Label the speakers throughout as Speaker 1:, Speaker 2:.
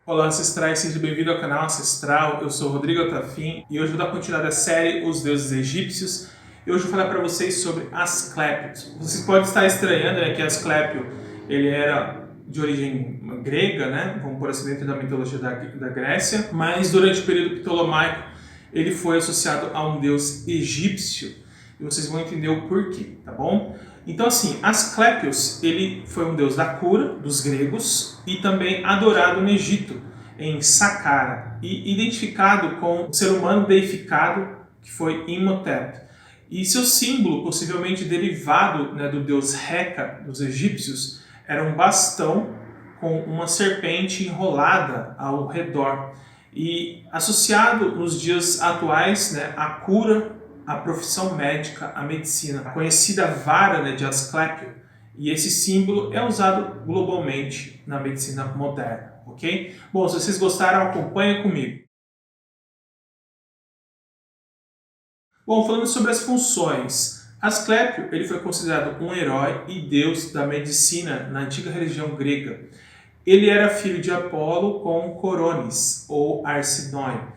Speaker 1: Olá ancestrais, seja bem-vindo ao canal Ancestral, eu sou Rodrigo Altafim e hoje vou dar continuidade à série Os Deuses Egípcios e hoje vou falar para vocês sobre Asclépios. Vocês podem estar estranhando que Asclépio ele era de origem grega, né? Vamos por assim dentro da mitologia da Grécia, mas durante o período ptolomaico ele foi associado a um deus egípcio e vocês vão entender o porquê, tá bom? Então assim, Asclépios, ele foi um deus da cura dos gregos e também adorado no Egito, em Saqqara, e identificado com o ser humano deificado, que foi Imhotep. E seu símbolo, possivelmente derivado do deus Heka dos egípcios, era um bastão com uma serpente enrolada ao redor. E associado nos dias atuais à cura, a profissão médica, a medicina, a conhecida vara de Asclépio, e esse símbolo é usado globalmente na medicina moderna, ok? Bom, se vocês gostaram, acompanhem comigo. Bom, falando sobre as funções, Asclépio ele foi considerado um herói e deus da medicina na antiga religião grega. Ele era filho de Apolo com Coronis, ou Arcinoi.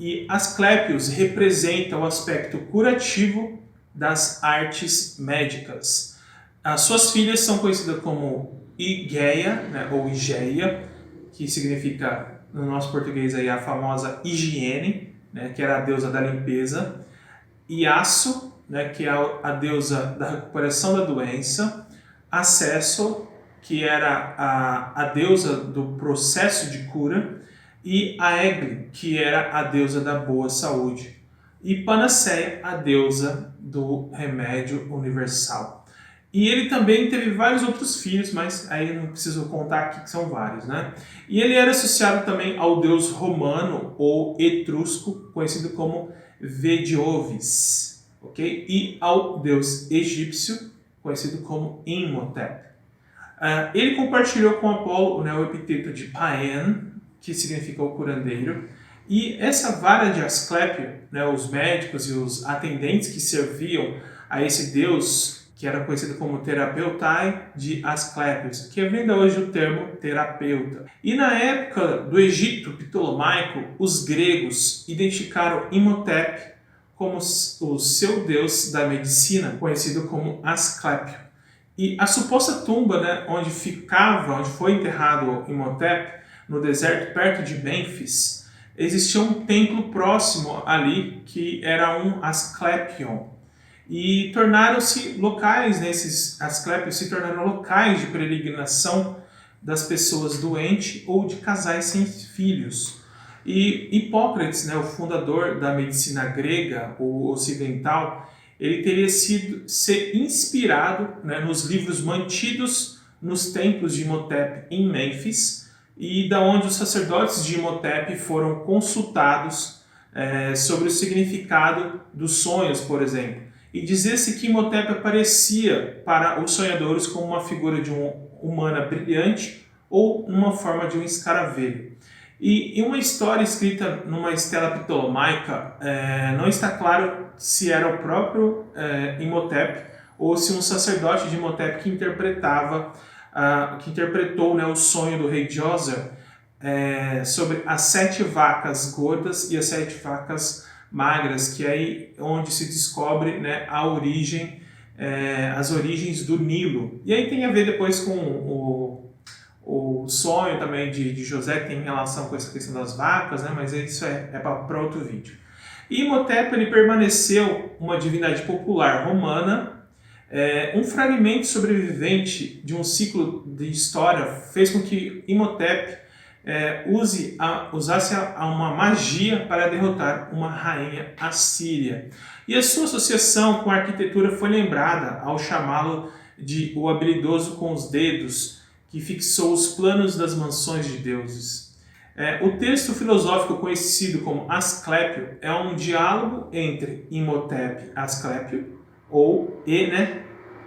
Speaker 1: E Asclépios representa o aspecto curativo das artes médicas. As suas filhas são conhecidas como Igeia, ou Igeia, que significa, no nosso português, aí, a famosa higiene, que era a deusa da limpeza. Iaso, que é a deusa da recuperação da doença. Acesso, que era a deusa do processo de cura. E Aegle, que era a deusa da boa saúde, e Panaceia, a deusa do remédio universal. E ele também teve vários outros filhos, mas aí não preciso contar aqui que são vários, E ele era associado também ao deus romano ou etrusco, conhecido como Vediovis, ok? E ao deus egípcio, conhecido como Imhotep. Ele compartilhou com Apolo o epíteto de Paen, que significa o curandeiro, e essa vara de Asclépio, os médicos e os atendentes que serviam a esse deus, que era conhecido como Terapeutai de Asclépios, que vem da hoje o termo terapeuta. E na época do Egito ptolomaico, os gregos identificaram Imhotep como o seu deus da medicina, conhecido como Asclépio. E a suposta tumba, onde foi enterrado Imhotep, no deserto perto de Mênfis, existia um templo próximo ali que era um Asclepion. E tornaram-se locais, esses Asclépios se tornaram locais de peregrinação das pessoas doentes ou de casais sem filhos. E Hipócrates, o fundador da medicina grega ou ocidental, ele teria ser inspirado nos livros mantidos nos templos de Imhotep em Mênfis, e da onde os sacerdotes de Imhotep foram consultados sobre o significado dos sonhos, por exemplo. E dizia-se que Imhotep aparecia para os sonhadores como uma figura de uma humana brilhante ou uma forma de um escaravelho. E em uma história escrita numa estela ptolomaica, não está claro se era o próprio Imhotep ou se um sacerdote de Imhotep que interpretou o sonho do rei Djoser sobre as 7 vacas gordas e as 7 vacas magras, que é aí onde se descobre as origens do Nilo. E aí tem a ver depois com o sonho também de José, que tem relação com essa questão das vacas, mas isso é para outro vídeo. E Imhotep ele permaneceu uma divindade popular romana. Um fragmento sobrevivente de um ciclo de história fez com que Imhotep usasse uma magia para derrotar uma rainha assíria. E a sua associação com a arquitetura foi lembrada ao chamá-lo de o habilidoso com os dedos, que fixou os planos das mansões de deuses. O texto filosófico conhecido como Asclépio é um diálogo entre Imhotep e Asclépio, ou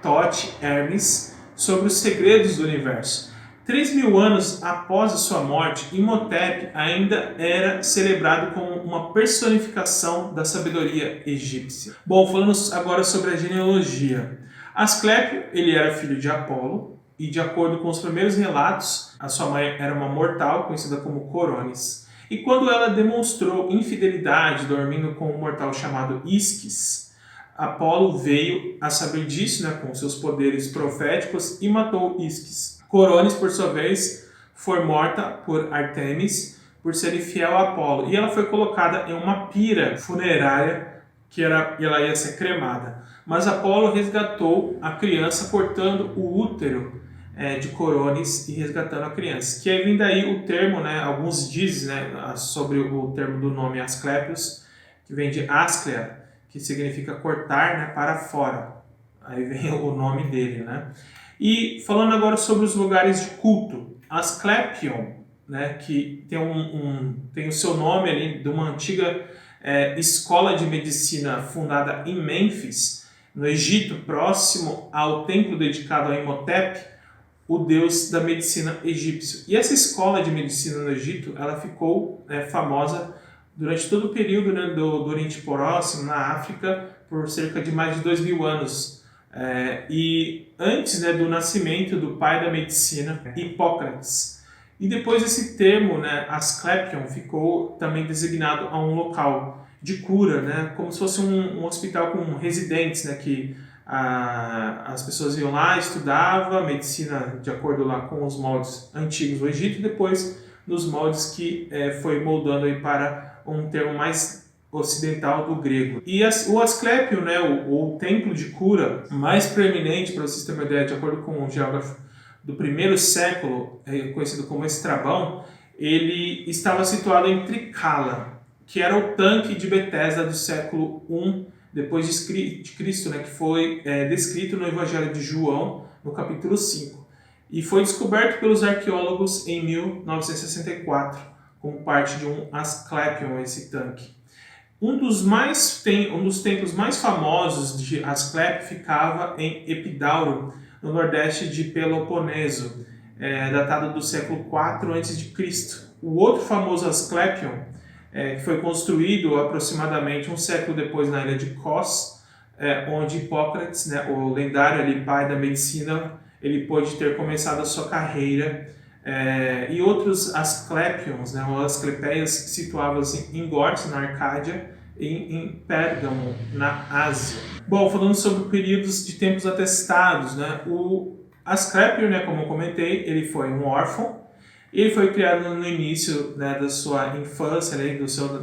Speaker 1: Thoth Hermes, sobre os segredos do universo. 3.000 anos após a sua morte, Imhotep ainda era celebrado como uma personificação da sabedoria egípcia. Bom, falando agora sobre a genealogia. Asclépio ele era filho de Apolo e de acordo com os primeiros relatos, a sua mãe era uma mortal conhecida como Coronis. E quando ela demonstrou infidelidade dormindo com um mortal chamado Isquis, Apolo veio a saber disso, né, com seus poderes proféticos, e matou Isquis. Coronis, por sua vez, foi morta por Ártemis por ser infiel a Apolo, e ela foi colocada em uma pira funerária ela ia ser cremada. Mas Apolo resgatou a criança cortando o útero de Coronis e resgatando a criança. Que aí vem daí o termo, né, alguns dizem, né, sobre o termo do nome Asclepios, que vem de asclea, que significa cortar, né, para fora. Aí vem o nome dele, né? E falando agora sobre os lugares de culto, Asclepion, né, que tem o seu nome ali de uma antiga escola de medicina fundada em Mênfis, no Egito, próximo ao templo dedicado a Imhotep, o deus da medicina egípcio. E essa escola de medicina no Egito, ela ficou famosa durante todo o período, né, do Oriente Próximo, na África, por cerca de mais de 2000 anos. E antes, né, do nascimento do pai da medicina, Hipócrates. E depois esse termo, né, Asclepion, ficou também designado a um local de cura, né, como se fosse um hospital com residentes, né, que as pessoas iam lá, estudavam medicina de acordo lá com os moldes antigos do Egito e depois nos moldes que foi moldando aí para um termo mais ocidental do grego. E o Asclepion, né, o templo de cura mais preeminente, para vocês terem uma ideia, de acordo com o geógrafo do primeiro século, conhecido como Estrabão, ele estava situado em Tricala, que era o tanque de Betesda do século I depois de Cristo, né, que foi descrito no Evangelho de João, no capítulo 5. E foi descoberto pelos arqueólogos em 1964, como parte de um Asclepion, esse tanque. Um dos templos mais famosos de Asclepio ficava em Epidauro, no nordeste de Peloponeso, datado do século IV a.C. O outro famoso Asclepion, que foi construído aproximadamente um século depois na ilha de Kos, onde Hipócrates, né, o lendário ali, pai da medicina, ele pôde ter começado a sua carreira, e outros Asclepions, né, ou Asclepeias, situavam-se em Gortys, na Arcádia, e em Pérgamo, na Ásia. Bom, falando sobre períodos de tempos atestados, né, o Asclepio, né, como eu comentei, ele foi um órfão. Ele foi criado no início, né, da sua infância, né,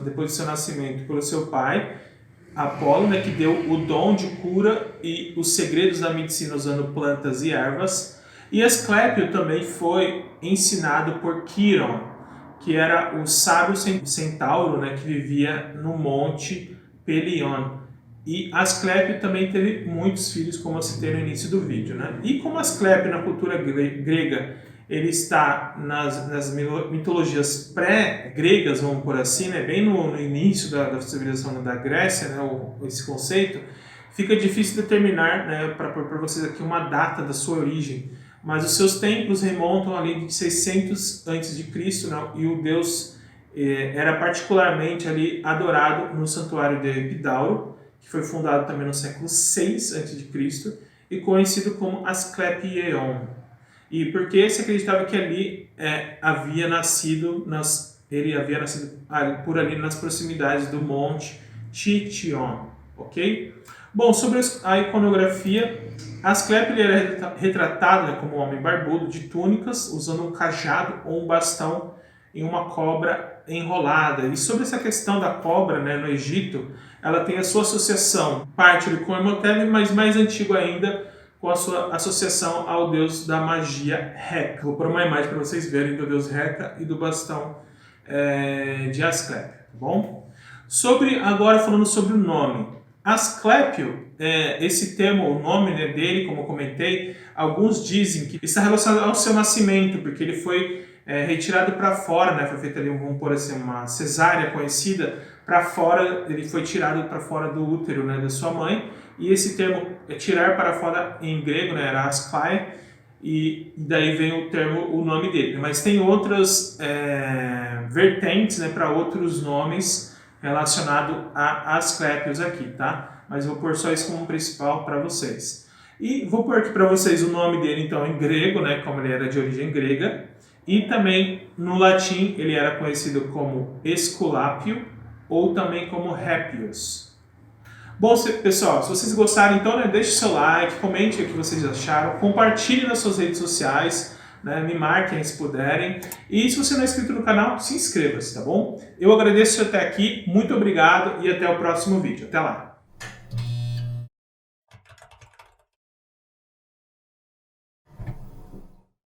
Speaker 1: depois do seu nascimento, pelo seu pai, Apolo, né, que deu o dom de cura e os segredos da medicina usando plantas e ervas. E Asclepio também foi ensinado por Quiron, que era o sábio centauro, né, que vivia no monte Pelion. E Asclepio também teve muitos filhos, como eu citei no início do vídeo, né? E como Asclepio na cultura grega, ele está nas mitologias pré-gregas, vamos por assim, né? Bem no início da civilização da Grécia, né? Esse conceito, fica difícil determinar, né, para vocês aqui uma data da sua origem. Mas os seus templos remontam ali de 600 a.C., né? E o deus era particularmente ali adorado no santuário de Epidauro, que foi fundado também no século 6 a.C. e conhecido como Asclepieion. E porque se acreditava que ali ele havia nascido por ali nas proximidades do monte Tition, ok? Bom, sobre a iconografia, Asclepio era retratado, né, como um homem barbudo, de túnicas, usando um cajado ou um bastão em uma cobra enrolada. E sobre essa questão da cobra, né, no Egito, ela tem a sua associação, parte com Imhotep, mas mais antigo ainda, com a sua associação ao deus da magia Heka. Vou pôr uma imagem para vocês verem do deus Heka e do bastão de Asclepio, tá bom? Agora falando sobre o nome. Asclepio, esse termo, o nome, né, dele, como eu comentei, alguns dizem que está relacionado ao seu nascimento, porque ele foi retirado para fora, né, foi feita ali, vamos pôr assim, uma cesárea conhecida, para fora, ele foi tirado para fora do útero, né, da sua mãe, e esse termo tirar para fora em grego, né, era asklai, e daí vem o nome dele. Mas tem outras vertentes, né, para outros nomes relacionados a Asclepios aqui, tá? Mas eu vou pôr só isso como principal para vocês. E vou pôr aqui para vocês o nome dele, então, em grego, né, como ele era de origem grega. E também, no latim, ele era conhecido como Esculápio ou também como Répios. Bom, pessoal, se vocês gostaram, então, né, deixe seu like, comente o que vocês acharam, compartilhe nas suas redes sociais, né, me marquem se puderem. E se você não é inscrito no canal, se inscreva-se, tá bom? Eu agradeço até aqui, muito obrigado e até o próximo vídeo. Até lá!